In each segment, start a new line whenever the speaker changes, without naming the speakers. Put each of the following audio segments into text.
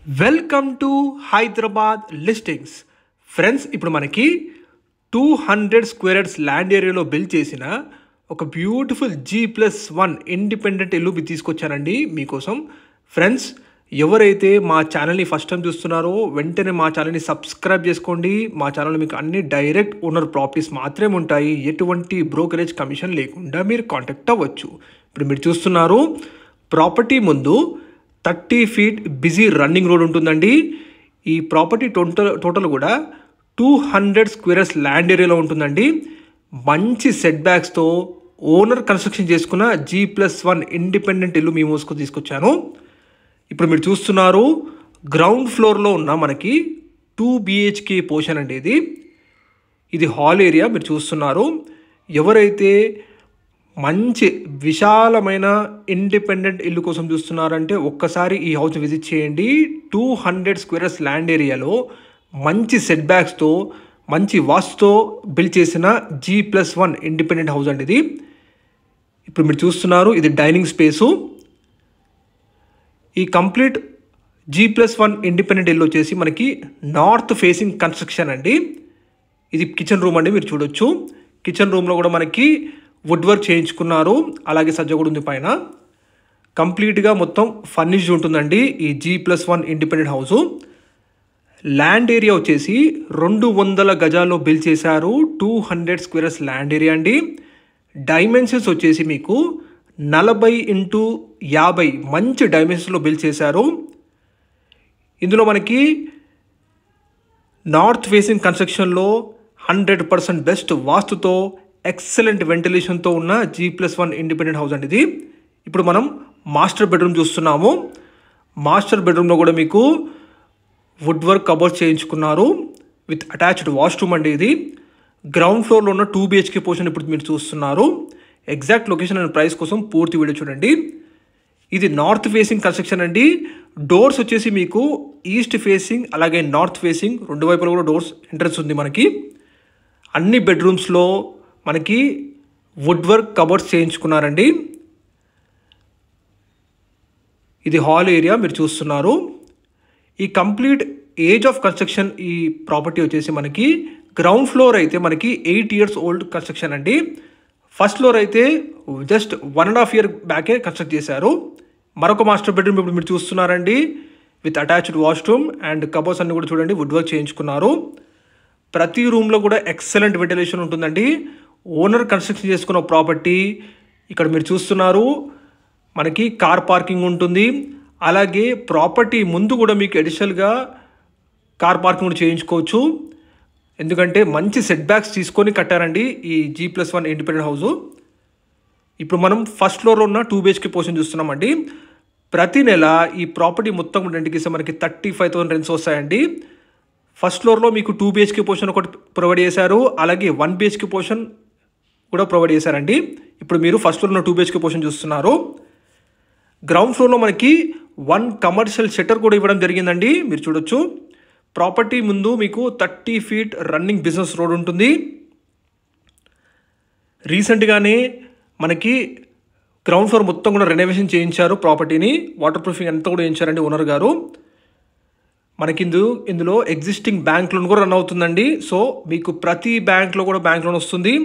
Welcome to Hyderabad listings. Friends, ఇప్పుడు మనకి 200 square yards land ఏరియాలో బిల్డ్ చేసిన ఒక బ్యూటిఫుల్ G+1 ఇండిపెండెంట్ ఇల్లు తీసుకొచ్చానండి మీకోసం. ఫ్రెండ్స్, ఎవరైతే మా ఛానల్ని ఫస్ట్ టైం చూస్తున్నారో వెంటనే మా ఛానల్ని సబ్స్క్రైబ్ చేసుకోండి. మా ఛానల్లో మీకు అన్ని డైరెక్ట్ ఓనర్ ప్రాపర్టీస్ మాత్రమే ఉంటాయి. ఎటువంటి బ్రోకరేజ్ కమిషన్ లేకుండా మీరు కాంటాక్ట్ అవ్వచ్చు. ఇప్పుడు మీరు చూస్తున్నారు, ప్రాపర్టీ ముందు 30 feet బిజీ రన్నింగ్ రోడ్ ఉంటుందండి. ఈ ప్రాపర్టీ టోటల్ కూడా 200 స్క్వేర్ యార్డ్స్ ల్యాండ్ ఏరియాలో ఉంటుందండి. మంచి సెట్ బ్యాక్స్తో ఓనర్ కన్స్ట్రక్షన్ చేసుకున్న G+1 ఇండిపెండెంట్ ఇల్లు మీ మోసుకు తీసుకొచ్చాను. ఇప్పుడు మీరు చూస్తున్నారు, గ్రౌండ్ ఫ్లోర్లో ఉన్న మనకి 2 BHK పోర్షన్ అండి. ఇది హాల్ ఏరియా. మీరు చూస్తున్నారు, ఎవరైతే మంచి విశాలమైన ఇండిపెండెంట్ ఇల్లు కోసం చూస్తున్నారంటే ఒక్కసారి ఈ హౌస్ విజిట్ చేయండి. 200 స్క్వేర్ యార్డ్స్ ల్యాండ్ ఏరియాలో మంచి సెట్ బ్యాక్స్తో మంచి వాస్తుతో బిల్డ్ చేసిన G+1 ఇండిపెండెంట్ హౌస్ అండి ఇది. ఇప్పుడు మీరు చూస్తున్నారు, ఇది డైనింగ్ స్పేసు. ఈ కంప్లీట్ G+1 ఇండిపెండెంట్ ఇల్లు వచ్చేసి మనకి నార్త్ ఫేసింగ్ కన్స్ట్రక్షన్ అండి. ఇది కిచెన్ రూమ్ అండి. మీరు చూడొచ్చు, కిచెన్ రూమ్లో కూడా మనకి వుడ్ వర్క్ చేయించుకున్నారు. అలాగే సజ్జ కూడా ఉంది పైన. కంప్లీట్గా మొత్తం ఫర్నిష్డ్ ఉంటుందండి ఈ G+1 independent house. Land area వచ్చేసి 200 గజాల్లో బిల్డ్ చేశారు. 200 స్క్వేర్ యార్డ్స్ ల్యాండ్ ఏరియా అండి. డైమెన్షన్స్ వచ్చేసి మీకు 40x50 మంచి డైమెన్షన్స్లో బిల్డ్ చేశారు. ఇందులో మనకి నార్త్ ఫేసింగ్ కన్స్ట్రక్షన్లో 100% బెస్ట్ వాస్తుతో ఎక్సలెంట్ వెంటిలేషన్తో ఉన్న G+1 ఇండిపెండెంట్ హౌస్ అండి ఇది. ఇప్పుడు మనం మాస్టర్ బెడ్రూమ్ చూస్తున్నాము. మాస్టర్ బెడ్రూమ్లో కూడా మీకు వుడ్ వర్క్ కబోర్డ్స్ చేయించుకున్నారు విత్ అటాచ్డ్ వాష్రూమ్ అండి ఇది. గ్రౌండ్ ఫ్లోర్లో ఉన్న 2 BHK పోర్షన్ ఇప్పుడు మీరు చూస్తున్నారు. ఎగ్జాక్ట్ లొకేషన్ అండ్ ప్రైస్ కోసం పూర్తి వీడియో చూడండి. ఇది నార్త్ ఫేసింగ్ కన్స్ట్రక్షన్ అండి. డోర్స్ వచ్చేసి మీకు ఈస్ట్ ఫేసింగ్ అలాగే నార్త్ ఫేసింగ్ రెండు వైపులా కూడా డోర్స్ ఎంట్రన్స్ ఉంది మనకి. అన్ని బెడ్రూమ్స్లో మనకి వుడ్ వర్క్ కబోర్డ్స్ చేయించుకున్నారండి. ఇది హాల్ ఏరియా మీరు చూస్తున్నారు. ఈ కంప్లీట్ ఏజ్ ఆఫ్ కన్స్ట్రక్షన్ ఈ ప్రాపర్టీ వచ్చేసి మనకి గ్రౌండ్ ఫ్లోర్ అయితే మనకి 8 years ఓల్డ్ కన్స్ట్రక్షన్ అండి. ఫస్ట్ ఫ్లోర్ అయితే జస్ట్ 1.5 year బ్యాకే కన్స్ట్రక్ట్ చేశారు. మరొక మాస్టర్ బెడ్రూమ్ ఇప్పుడు మీరు చూస్తున్నారండి with attached washroom and cupboards అన్ని కూడా చూడండి వుడ్ వర్క్ చేయించుకున్నారు. ప్రతి రూమ్లో కూడా ఎక్సలెంట్ వెంటిలేషన్ ఉంటుందండి. ఓనర్ కన్స్ట్రక్షన్ చేసుకున్న ప్రాపర్టీ. ఇక్కడ మీరు చూస్తున్నారు, మనకి కార్ పార్కింగ్ ఉంటుంది. అలాగే ప్రాపర్టీ ముందు కూడా మీకు అడిషనల్గా కార్ పార్కింగ్ కూడా చేయించుకోవచ్చు. ఎందుకంటే మంచి సెట్ బ్యాక్స్ తీసుకొని కట్టారండి ఈ G+1 ఇండిపెండెంట్ హౌసు. ఇప్పుడు మనం ఫస్ట్ ఫ్లోర్లో ఉన్న 2 BHK పోర్షన్ చూస్తున్నామండి. ప్రతి నెల ఈ ప్రాపర్టీ మొత్తం రెంట్కి ఇస్తే మనకి 35,000 రెంట్స్ వస్తాయండి. ఫస్ట్ ఫ్లోర్లో మీకు 2 BHK పోర్షన్ ఒకటి ప్రొవైడ్ చేశారు. అలాగే 1 BHK పోర్షన్ కూడా ప్రొవైడ్ చేశారండి. ఇప్పుడు మీరు ఫస్ట్ ఫ్లోర్లో 2 BHK పోర్షన్ చూస్తున్నారు. గ్రౌండ్ ఫ్లోర్లో మనకి 1 కమర్షియల్ షట్టర్ కూడా ఇవ్వడం జరిగిందండి. మీరు చూడొచ్చు, ప్రాపర్టీ ముందు మీకు 30 feet రన్నింగ్ బిజినెస్ రోడ్ ఉంటుంది. రీసెంట్గానే మనకి గ్రౌండ్ ఫ్లోర్ మొత్తం కూడా రెనోవేషన్ చేయించారు. ప్రాపర్టీని వాటర్ ప్రూఫింగ్ అంతా కూడా చేయించారండి ఓనర్ గారు. మనకి ఇందులో ఎగ్జిస్టింగ్ బ్యాంక్ లోన్ కూడా రన్ అవుతుందండి. సో మీకు ప్రతి బ్యాంక్లో కూడా బ్యాంక్ లోన్ వస్తుంది.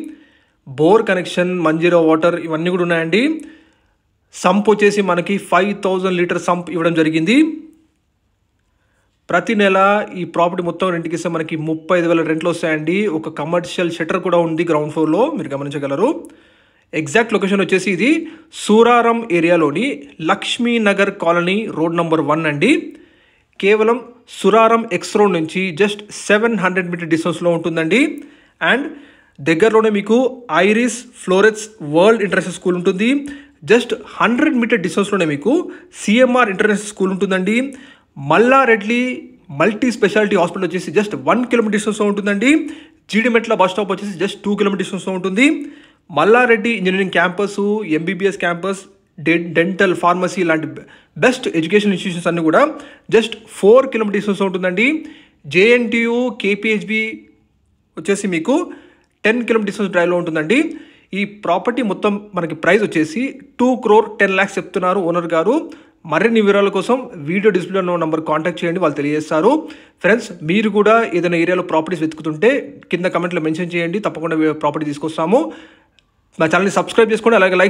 బోర్ కనెక్షన్, మంజీరా వాటర్ ఇవన్నీ కూడా ఉన్నాయండి. సంప్ వచ్చేసి మనకి 5,000 లీటర్ సంప్ ఇవ్వడం జరిగింది. ప్రతి నెల ఈ ప్రాపర్టీ మొత్తం రెంట్కి ఇస్తే మనకి 35,000 రెంట్లు వస్తాయండి. ఒక కమర్షియల్ షట్టర్ కూడా ఉంది గ్రౌండ్ ఫ్లోర్లో, మీరు గమనించగలరు. ఎగ్జాక్ట్ లొకేషన్ వచ్చేసి ఇది సూరారం ఏరియాలోని లక్ష్మీనగర్ కాలనీ రోడ్ నెంబర్ 1 అండి. కేవలం సురారం ఎక్స్ రోడ్ నుంచి జస్ట్ 700 మీటర్ డిస్టెన్స్లో ఉంటుందండి. అండ్ దగ్గరలోనే మీకు Iris Florets World International School ఉంటుంది. జస్ట్ 100 మీటర్ డిస్టెన్స్లోనే మీకు CMR ఇంటర్నేషనల్ స్కూల్ ఉంటుందండి. మల్లారెడ్డి మల్టీ స్పెషాలిటీ హాస్పిటల్ వచ్చేసి జస్ట్ 1 kilometer డిస్టెన్స్లో ఉంటుందండి. జీడిమెట్ల బస్ స్టాప్ వచ్చేసి జస్ట్ 2 kilometer డిస్టెన్స్లో ఉంటుంది. Malla Reddy engineering campus, MBBS campus, dental, pharmacy లాంటి బెస్ట్ ఎడ్యుకేషన్ ఇన్స్టిట్యూషన్స్ అన్నీ కూడా జస్ట్ 4 kilometer డిస్టెన్స్ ఉంటుందండి. JNTU, KPHB వచ్చేసి మీకు 10 kilometer డిస్టెన్స్ డ్రైవ్లో ఉంటుందండి. ఈ ప్రాపర్టీ మొత్తం మనకి ప్రైస్ వచ్చేసి 2,10,00,000 చెప్తున్నారు ఓనర్ గారు. మరిన్ని వివరాల కోసం వీడియో డిస్ప్లే ఉన్న నంబర్ కాంటాక్ట్ చేయండి, వాళ్ళు తెలియజేస్తారు. ఫ్రెండ్స్, మీరు కూడా ఏదైనా ఏరియాలో ప్రాపర్టీస్ వెతుకుతుంటే కింద కమెంట్లో మెన్షన్ చేయండి, తప్పకుండా ప్రాపర్టీ తీసుకొస్తాము. మా ఛానల్ని సబ్స్క్రైబ్ చేసుకోండి, అలాగే లైక్